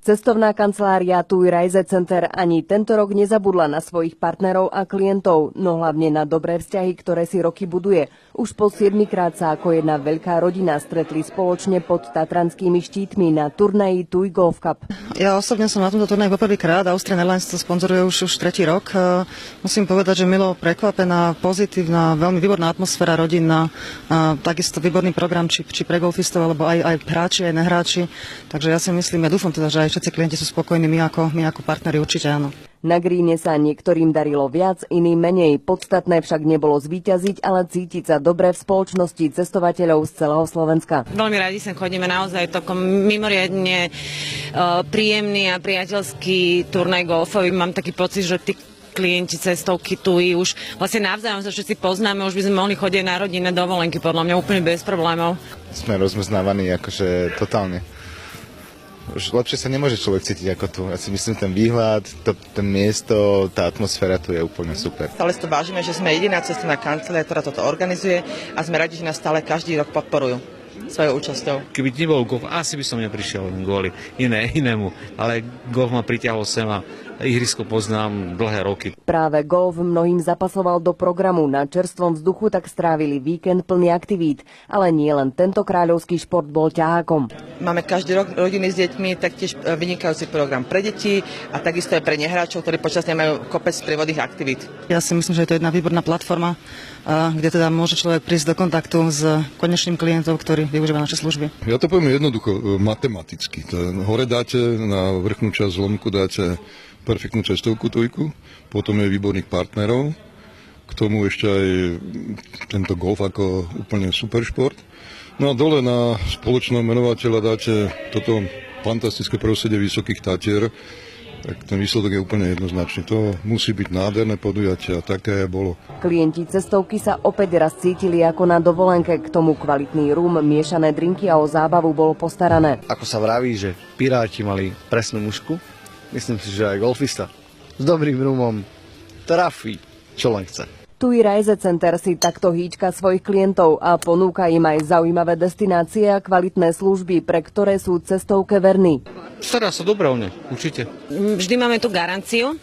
Cestovná kancelária TUI Reise Center ani tento rok nezabudla na svojich partnerov a klientov, no hlavne na dobré vzťahy, ktoré si roky buduje. Už po 7-krát sa ako jedna veľká rodina stretli spoločne pod tatranskými štítmi na turnaji TUI Golf Cup. Ja osobne som na tomto turnaji poprvýkrát, Austrian Airlines to sponzoruje už tretí rok. Musím povedať, že milo prekvapená, pozitívna, veľmi výborná atmosféra rodinná, takisto výborný program či pre golfistov, alebo aj hráči, aj nehráči. Takže ja si myslím, ja dúfam teda, že aj všetci klienti sú spokojní, my ako partneri určite áno. Na gríne sa niektorým darilo viac, iným menej. Podstatné však nebolo zvíťaziť, ale cítiť sa dobre v spoločnosti cestovateľov z celého Slovenska. Veľmi radi sem chodíme, naozaj to mimoriadne príjemný a priateľský turnaj golfový. Mám taký pocit, že tí klienti cestovky TUI už vlastne navzájom sa všetci poznáme, už by sme mohli chodiť na rodinné dovolenky, podľa mňa úplne bez problémov. Sme rozmrznávaní akože totálne. Už lepšie sa nemôže človek cítiť ako tu. Ja si myslím, ten výhľad, ten miesto, tá atmosféra tu je úplne super. Stále si to vážime, že sme jediná cestovná kancelária, ktorá toto organizuje a sme radi, že nás stále každý rok podporujú svojou účasťou. Keby nebol golf, asi by som neprišiel kvôli inému, ale golf ma pritiahol sem a ihrisko poznám dlhé roky. Práve golf mnohým zapasoval do programu. Na čerstvom vzduchu tak strávili víkend plný aktivít. Ale nie len tento kráľovský šport bol ťahákom. Máme každý rok rodiny s deťmi, taktiež vynikajúci program pre deti a takisto aj pre nehráčov, ktorí počas dňa majú kopec sprievodných aktivít. Ja si myslím, že je to jedna výborná platforma, kde teda môže človek prísť do kontaktu s konečným klientom, ktorý využíva naše služby. Ja to poviem jednoducho, matematicky. Hore dáte, na vrchnú časť zlomku dáte perfektnú cestovku TUIku, potom je výborných partnerov, k tomu ešte aj tento golf ako úplne super šport. No a dole na spoločného menovateľa dáte toto fantastické prostredie Vysokých Tatier, tak ten výsledok je úplne jednoznačný. To musí byť nádherné podujatie a také bolo. Klienti cestovky sa opäť raz cítili ako na dovolenke, k tomu kvalitný rum, miešané drinky a o zábavu bolo postarané. Ako sa vraví, že piráti mali presnú mušku, myslím si, že aj golfista s dobrým rumom trafí, čo len chce. TUI Reise Center si takto hýčka svojich klientov a ponúka im aj zaujímavé destinácie a kvalitné služby, pre ktoré sú cestovke verní. Stará sa dobre o ne, určite. Vždy máme tú garanciu,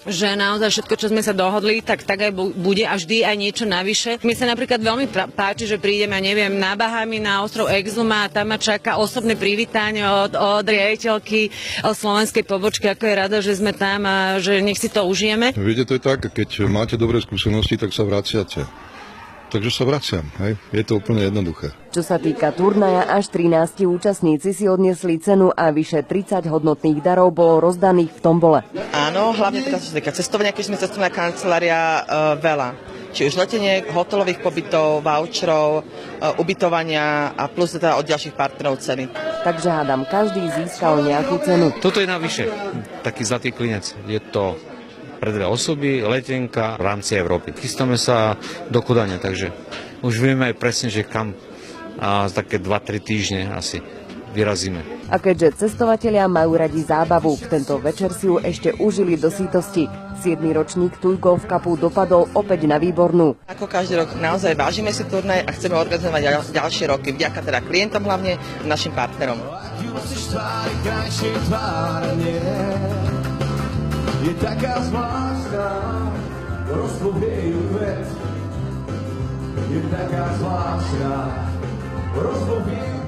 že naozaj všetko, čo sme sa dohodli, tak aj bude a vždy aj niečo navyše. Mi sa napríklad veľmi páči, že prídeme, neviem, na Bahamy, na ostrov Exuma a tam ma čaká osobné privítanie od riaditeľky slovenskej pobočky, ako je rada, že sme tam a že nech si to užijeme. Viete, to je tak, keď máte dobré skúsenosti, tak sa vraciate. Takže sa vraciam, hej? Je to úplne jednoduché. Čo sa týka turnaja, až 13 účastníci si odniesli cenu a vyše 30 hodnotných darov bolo rozdaných v tombole. Áno, hlavne teda čo sa týka cestovania, keď sme cestovná kancelária veľa. Či už leteniek, hotelových pobytov, voucherov, ubytovania a plus teda od ďalších partnerov ceny. Takže hádam, každý získal nejakú cenu. Toto je navyše, taký zlatý klinec. Je to pre dve osoby, letenka v rámci Európy. Chystáme sa do Kodane, takže už vieme aj presne, že kam a také 2-3 týždne asi vyrazíme. A keďže cestovatelia majú radi zábavu, v tento večer si ju ešte užili do sítosti. 7. ročník TUI Golf Cupu dopadol opäť na výbornú. Ako každý rok naozaj vážime si turnaj a chceme organizovať ďalšie roky. Vďaka teda klientom hlavne a našim partnerom. Je taká zvláštna, rozpovie ju kvet. Je taká zvláštna, rozpovie